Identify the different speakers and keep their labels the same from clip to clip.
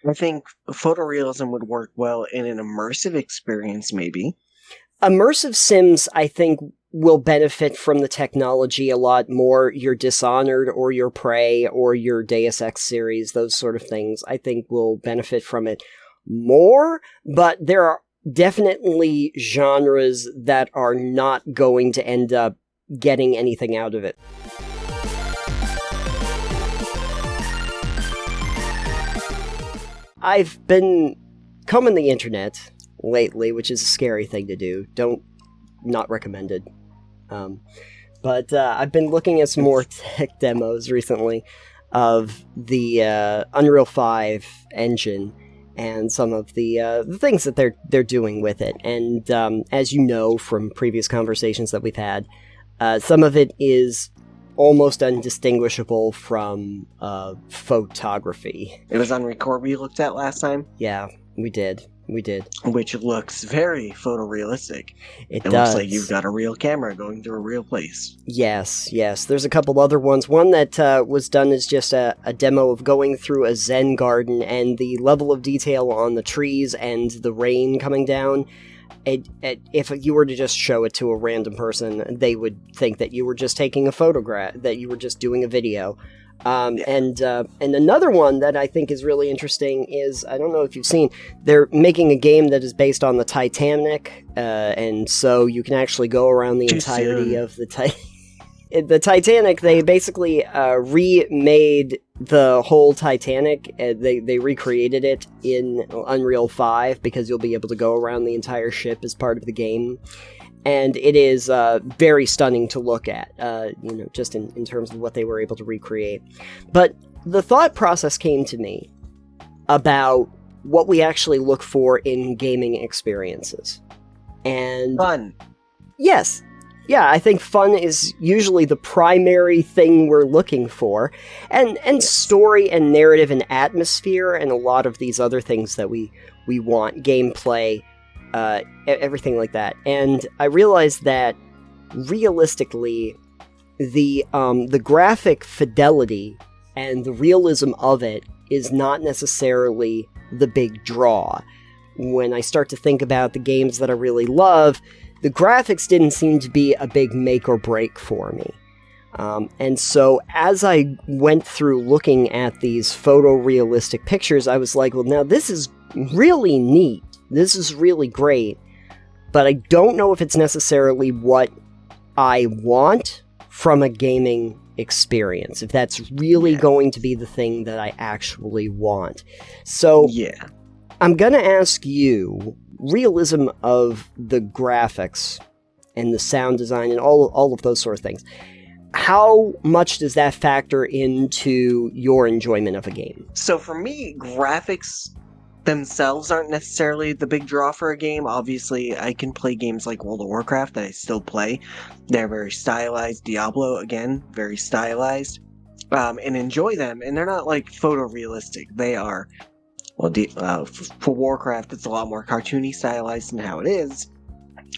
Speaker 1: I think photorealism would work well in an immersive experience, maybe.
Speaker 2: Immersive sims, I think, will benefit from the technology a lot more. Your Dishonored or your Prey or your Deus Ex series, those sort of things, I think will benefit from it more, but there are definitely genres that are not going to end up getting anything out of it. I've been combing the internet lately, which is a scary thing to do. Not recommended. But I've been looking at some more tech demos recently of the Unreal 5 engine and some of the things that they're doing with it. And as you know from previous conversations that we've had, some of it is almost undistinguishable from photography.
Speaker 1: It was on Record we looked at last time?
Speaker 2: Yeah, we did.
Speaker 1: Which looks very photorealistic.
Speaker 2: It
Speaker 1: does. Looks like you've got a real camera going through a real place.
Speaker 2: Yes. There's a couple other ones. One that was done is just a demo of going through a Zen garden, and the level of detail on the trees and the rain coming down. If you were to just show it to a random person, they would think that you were just taking a photograph, that you were just doing a video. And another one that I think is really interesting is, I don't know if you've seen, they're making a game that is based on the Titanic, and so you can actually go around the entirety of the Titanic. They basically remade the whole Titanic. They recreated it in Unreal 5 because you'll be able to go around the entire ship as part of the game. And it is very stunning to look at, just in terms of what they were able to recreate. But the thought process came to me about what we actually look for in gaming experiences. And
Speaker 1: fun.
Speaker 2: Yes. Yeah, I think fun is usually the primary thing we're looking for. And story and narrative and atmosphere and a lot of these other things that we want, gameplay, everything like that. And I realized that realistically, the graphic fidelity and the realism of it is not necessarily the big draw. When I start to think about the games that I really love, the graphics didn't seem to be a big make or break for me. And so as I went through looking at these photorealistic pictures, I was like, well, now this is really neat. This is really great, but I don't know if it's necessarily what I want from a gaming experience, if that's really going to be the thing that I actually want. So I'm going to ask you, realism of the graphics and the sound design and all of those sort of things, how much does that factor into your enjoyment of a game?
Speaker 1: So for me, graphics themselves aren't necessarily the big draw for a game. Obviously, I can play games like World of Warcraft that I still play. They're very stylized. Diablo, again, very stylized. And enjoy them. And they're not like photorealistic. They are, for Warcraft, it's a lot more cartoony stylized than how it is.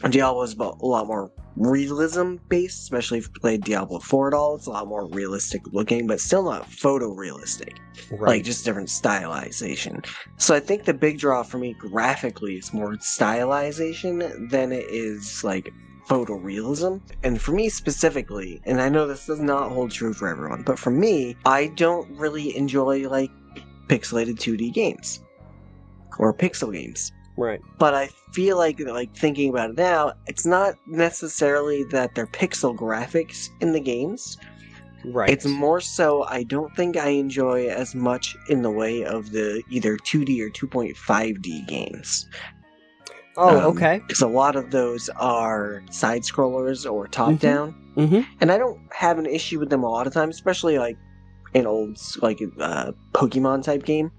Speaker 1: Diablo is a lot more realism-based, especially if you played Diablo 4 at all. It's a lot more realistic looking, but still not photorealistic. Right. Like, just different stylization. So I think the big draw for me graphically is more stylization than it is, like, photorealism. And for me specifically, and I know this does not hold true for everyone, but for me, I don't really enjoy, like, pixelated 2D games. Or pixel games.
Speaker 2: Right.
Speaker 1: But I feel like thinking about it now, it's not necessarily that they're pixel graphics in the games.
Speaker 2: Right.
Speaker 1: It's more so I don't think I enjoy as much in the way of the either 2D or 2.5D games.
Speaker 2: Oh, okay.
Speaker 1: Because a lot of those are side-scrollers or top-down.
Speaker 2: Mm-hmm.
Speaker 1: And I don't have an issue with them a lot of times, especially like an old Pokemon-type game.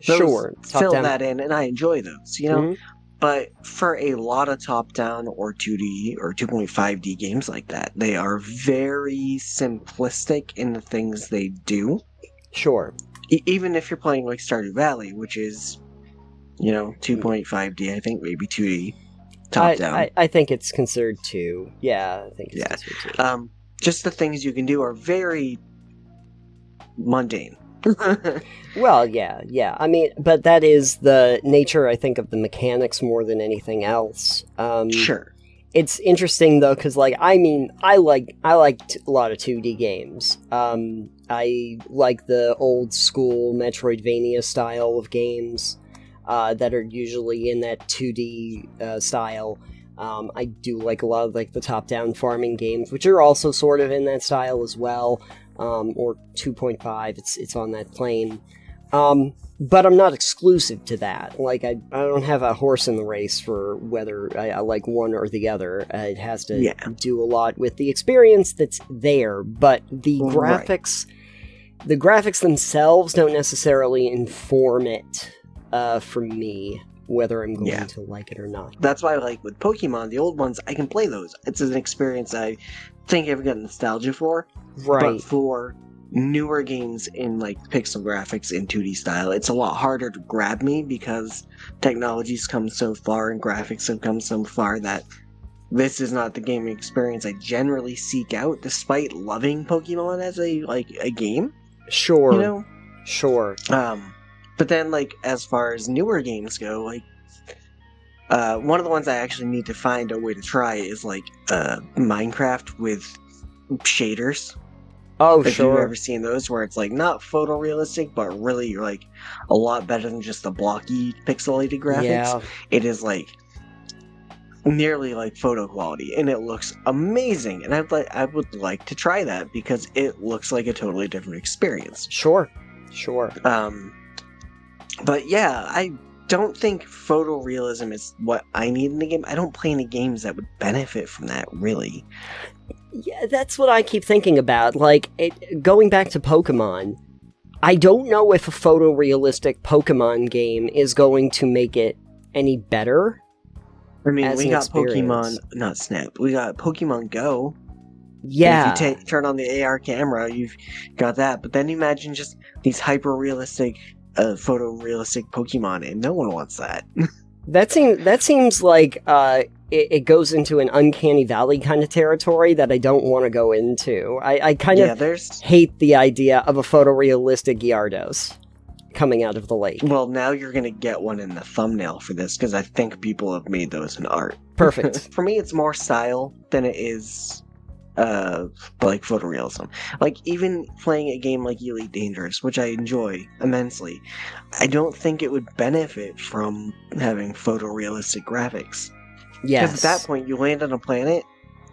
Speaker 2: Those
Speaker 1: fill that in, and I enjoy those, But for a lot of top-down or 2D or 2.5D games like that, they are very simplistic in the things they do.
Speaker 2: Sure.
Speaker 1: Even if you're playing like Stardew Valley, which is, 2.5D, I think maybe 2D, top-down.
Speaker 2: I think it's considered 2. Yeah, I think it's considered 2.
Speaker 1: Just the things you can do are very mundane.
Speaker 2: Well, yeah. I mean, but that is the nature, I think, of the mechanics more than anything else.
Speaker 1: Sure.
Speaker 2: It's interesting though, because I like a lot of 2D games. I like the old school Metroidvania style of games that are usually in that 2D style. I do like a lot of like the top-down farming games, which are also sort of in that style as well. Or 2.5, it's on that plane. But I'm not exclusive to that. Like, I don't have a horse in the race for whether I like one or the other. It has to do a lot with the experience that's there, but the graphics themselves don't necessarily inform it for me, whether I'm going to like it or not.
Speaker 1: That's why, like, with Pokemon, the old ones, I can play those. It's an experience I think I've got nostalgia for.
Speaker 2: Right.
Speaker 1: But for newer games in, like, pixel graphics in 2D style, it's a lot harder to grab me because technology's come so far and graphics have come so far that this is not the gaming experience I generally seek out, despite loving Pokemon as a game.
Speaker 2: Sure.
Speaker 1: You know?
Speaker 2: Sure.
Speaker 1: But then, like, as far as newer games go, like, one of the ones I actually need to find a way to try is, like, Minecraft with shaders.
Speaker 2: Oh,
Speaker 1: if
Speaker 2: sure.
Speaker 1: you've ever seen those, where it's, like, not photorealistic, but really, like, a lot better than just the blocky, pixelated graphics.
Speaker 2: Yeah.
Speaker 1: It is, like, nearly, like, photo quality, and it looks amazing, and I would like to try that, because it looks like a totally different experience.
Speaker 2: Sure.
Speaker 1: But yeah, I don't think photorealism is what I need in a game. I don't play any games that would benefit from that, really.
Speaker 2: Yeah, that's what I keep thinking about. Like, going back to Pokemon, I don't know if a photorealistic Pokemon game is going to make it any better.
Speaker 1: I mean, we got
Speaker 2: experience.
Speaker 1: Pokemon, not Snap, we got Pokemon Go.
Speaker 2: Yeah.
Speaker 1: And if you turn on the AR camera, you've got that. But then imagine just these hyper-realistic, photorealistic Pokemon, and no one wants that.
Speaker 2: That seems like it goes into an uncanny valley kind of territory that I don't want to go into. I kind of hate the idea of a photorealistic Gyarados coming out of the lake.
Speaker 1: Well, now you're going to get one in the thumbnail for this, because I think people have made those in art.
Speaker 2: Perfect.
Speaker 1: For me, it's more style than it is like photorealism. Like, even playing a game like Elite Dangerous, which I enjoy immensely, I don't think it would benefit from having photorealistic graphics.
Speaker 2: Yes.
Speaker 1: Because at that point, you land on a planet,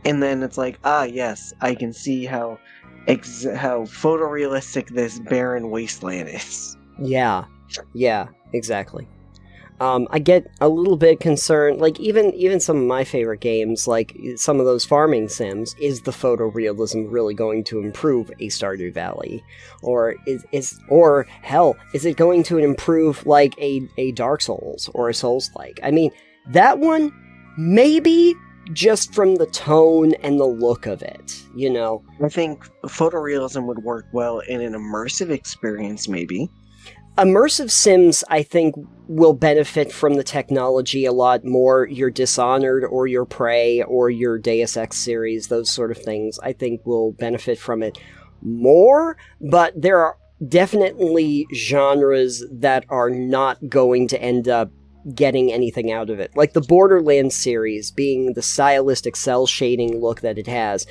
Speaker 1: and then it's like, yes, I can see how photorealistic this barren wasteland is.
Speaker 2: Yeah, exactly. I get a little bit concerned, like, even some of my favorite games, like some of those farming sims, is the photorealism really going to improve a Stardew Valley? Or is it going to improve, like, a Dark Souls or a Souls-like? I mean, that one, maybe just from the tone and the look of it, you know?
Speaker 1: I think photorealism would work well in an immersive experience, maybe.
Speaker 2: Immersive sims, I think, will benefit from the technology a lot more. Your Dishonored or your Prey or your Deus Ex series, those sort of things, I think will benefit from it more, but there are definitely genres that are not going to end up getting anything out of it. Like the Borderlands series, being the stylistic cell shading look that it has,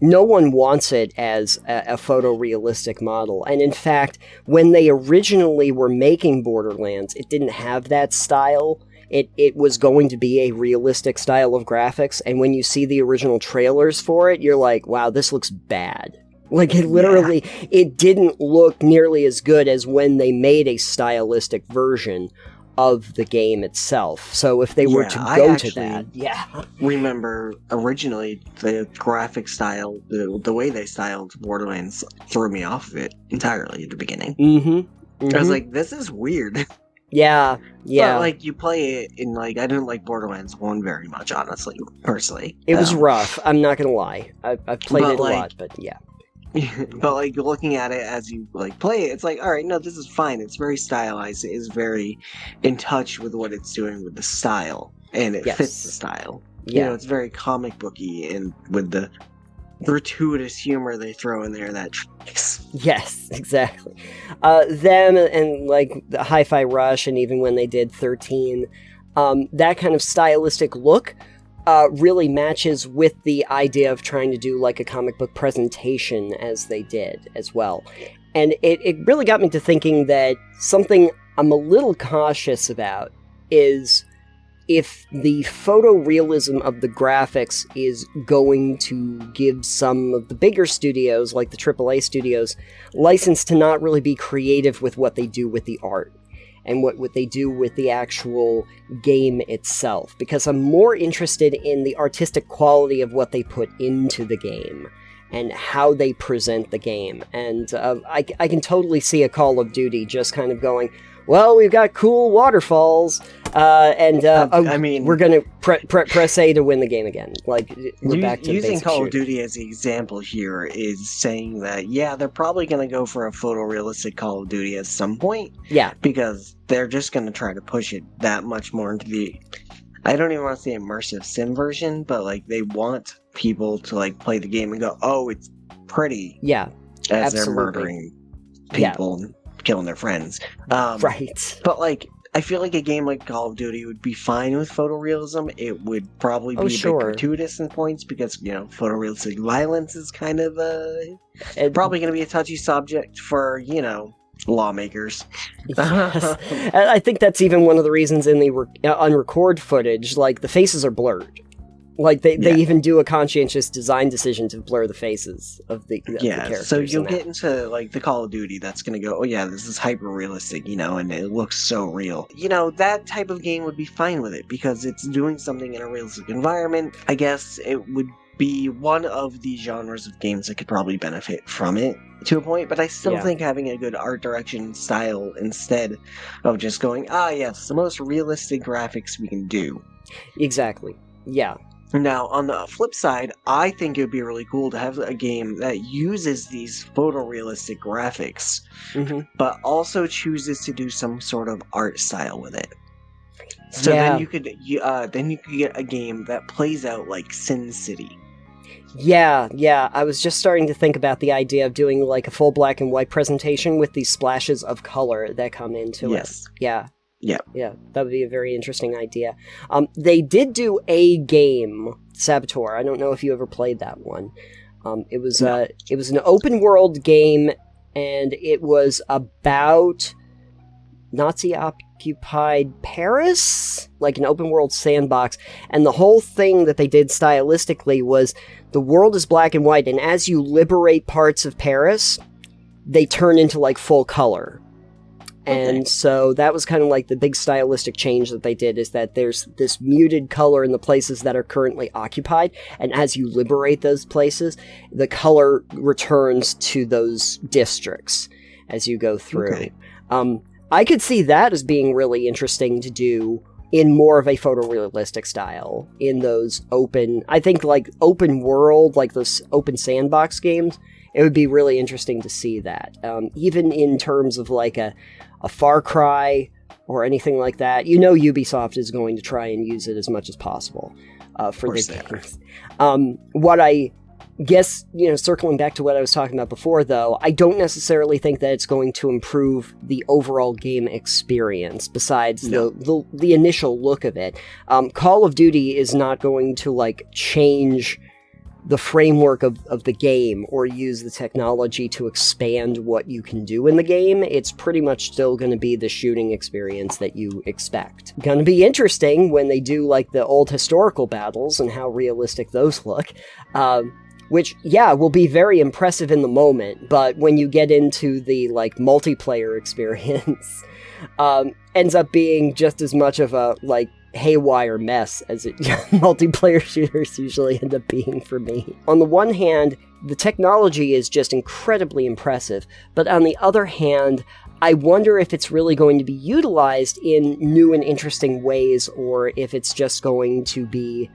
Speaker 2: no one wants it as a photorealistic model. And in fact, when they originally were making Borderlands, it didn't have that style. It was going to be a realistic style of graphics, and when you see the original trailers for it, you're like, wow, this looks bad. Like, it literally, it didn't look nearly as good as when they made a stylistic version of the game itself. So if they were to go to that,
Speaker 1: remember originally the graphic style, the way they styled Borderlands threw me off of it entirely at the beginning. I was like, this is weird.
Speaker 2: Yeah.
Speaker 1: But, like, you play it in, like, I didn't like Borderlands 1 very much, honestly, personally.
Speaker 2: It was rough, I'm not gonna lie. I've played it a lot, but yeah.
Speaker 1: But, like, looking at it as you, like, play it, it's like, alright, no, this is fine. It's very stylized. It is very in touch with what it's doing with the style. And it fits the style.
Speaker 2: Yeah.
Speaker 1: You know, it's very comic booky and with the gratuitous humor they throw in there that tracks.
Speaker 2: Yes, exactly. Them and like the Hi-Fi Rush, and even when they did 13, that kind of stylistic look really matches with the idea of trying to do like a comic book presentation as they did as well. And it really got me to thinking that something I'm a little cautious about is if the photorealism of the graphics is going to give some of the bigger studios, like the AAA studios, license to not really be creative with what they do with the art and what they do with the actual game itself. Because I'm more interested in the artistic quality of what they put into the game and how they present the game. And I can totally see a Call of Duty just kind of going, well, we've got cool waterfalls,
Speaker 1: I mean,
Speaker 2: we're gonna press A to win the game again. Like, we're back to
Speaker 1: using
Speaker 2: basic
Speaker 1: Call of
Speaker 2: shooting.
Speaker 1: Duty as the example here is saying that, yeah, they're probably going to go for a photorealistic Call of Duty at some point,
Speaker 2: Yeah,
Speaker 1: because they're just going to try to push it that much more into the, I don't even want to say immersive sim version, but like they want people to like play the game and go, oh, it's pretty,
Speaker 2: yeah,
Speaker 1: as
Speaker 2: absolutely.
Speaker 1: they're murdering
Speaker 2: Yeah.
Speaker 1: people and killing their friends.
Speaker 2: Right.
Speaker 1: But like, I feel like a game like Call of Duty would be fine with photorealism. It would probably be a
Speaker 2: sure.
Speaker 1: bit gratuitous in points because, you know, photorealistic violence is kind of
Speaker 2: And-
Speaker 1: probably going to be a touchy subject for, you know, lawmakers.
Speaker 2: Yes. And I think that's even one of the reasons in the unrecord footage, like, the faces are blurred. Like, they even do a conscientious design decision to blur the faces of the characters.
Speaker 1: So you'll
Speaker 2: in
Speaker 1: get
Speaker 2: that.
Speaker 1: into, like, the Call of Duty that's going to go, oh yeah, this is hyper-realistic, you know, and it looks so real. You know, that type of game would be fine with it, because it's doing something in a realistic environment. I guess it would be one of the genres of games that could probably benefit from it to a point, but I still think having a good art direction style instead of just going, ah yes, the most realistic graphics we can do.
Speaker 2: Exactly. Yeah.
Speaker 1: Now, on the flip side, I think it would be really cool to have a game that uses these photorealistic graphics, but also chooses to do some sort of art style with it. So then you could get a game that plays out like Sin City.
Speaker 2: Yeah. I was just starting to think about the idea of doing like a full black and white presentation with these splashes of color that come into it. Yeah. Yeah, that would be a very interesting idea. They did do a game, Saboteur. I don't know if you ever played that one. It was an open world game, and it was about Nazi-occupied Paris, like an open world sandbox. And the whole thing that they did stylistically was the world is black and white, and as you liberate parts of Paris, they turn into like full color. And so that was kind of like the big stylistic change that they did, is that there's this muted color in the places that are currently occupied, and as you liberate those places, the color returns to those districts as you go through. I could see that as being really interesting to do in more of a photorealistic style in those open, I think like open world, like those open sandbox games. It would be really interesting to see that. Even in terms of like a Far Cry or anything like that. You know Ubisoft is going to try and use it as much as possible for their games. What I guess, you know, circling back to what I was talking about before, though, I don't necessarily think that it's going to improve the overall game experience besides the initial look of it. Call of Duty is not going to, like, change the framework of the game or use the technology to expand what you can do in the game. It's pretty much still going to be the shooting experience that you expect. Going to be interesting when they do like the old historical battles and how realistic those look, which, yeah, will be very impressive in the moment, but when you get into the like multiplayer experience, ends up being just as much of a like haywire mess as multiplayer shooters usually end up being for me. On the one hand, the technology is just incredibly impressive, but on the other hand, I wonder if it's really going to be utilized in new and interesting ways, or if it's just going to be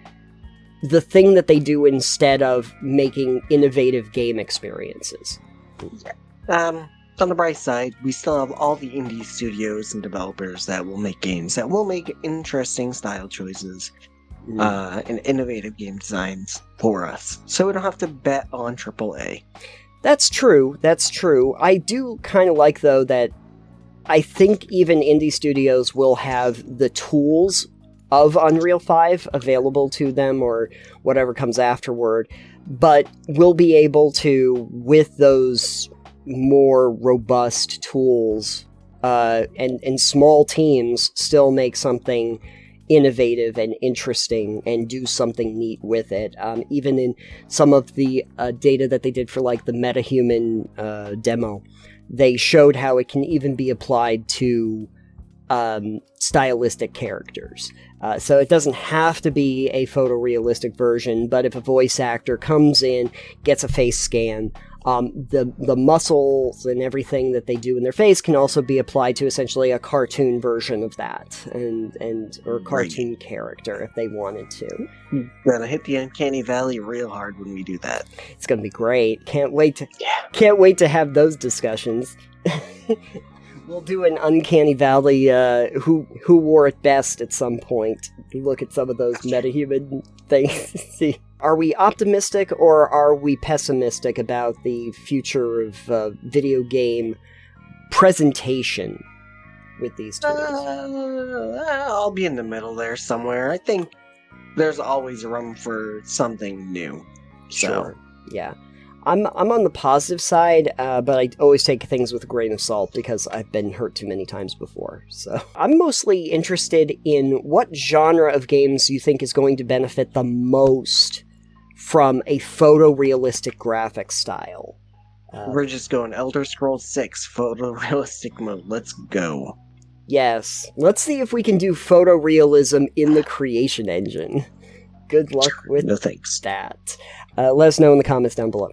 Speaker 2: the thing that they do instead of making innovative game experiences.
Speaker 1: On the bright side, we still have all the indie studios and developers that will make games, that will make interesting style choices. and innovative game designs for us, so we don't have to bet on AAA.
Speaker 2: That's true. I do kind of like, though, that I think even indie studios will have the tools of Unreal 5 available to them, or whatever comes afterward, but will be able to, with those more robust tools and small teams, still make something innovative and interesting and do something neat with it. Even in some of the data that they did for like the MetaHuman demo, they showed how it can even be applied to stylistic characters. So it doesn't have to be a photorealistic version, but if a voice actor comes in, gets a face scan, the muscles and everything that they do in their face can also be applied to essentially a cartoon version of that, or a cartoon character if they wanted to.
Speaker 1: Gonna hit the uncanny valley real hard when we do that.
Speaker 2: It's gonna be great. Can't wait to have those discussions. We'll do an uncanny valley. Who wore it best at some point? Look at some of those metahuman things. See. Are we optimistic or are we pessimistic about the future of video game presentation with these tools?
Speaker 1: I'll be in the middle there somewhere. I think there's always room for something new.
Speaker 2: Sure. Yeah. I'm on the positive side, but I always take things with a grain of salt because I've been hurt too many times before. So I'm mostly interested in what genre of games you think is going to benefit the most from a photorealistic graphic style.
Speaker 1: We're just going Elder Scrolls 6 photorealistic mode. Let's go.
Speaker 2: Yes. Let's see if we can do photorealism in the creation engine. Good luck with
Speaker 1: no thanks.
Speaker 2: that. Let us know in the comments down below.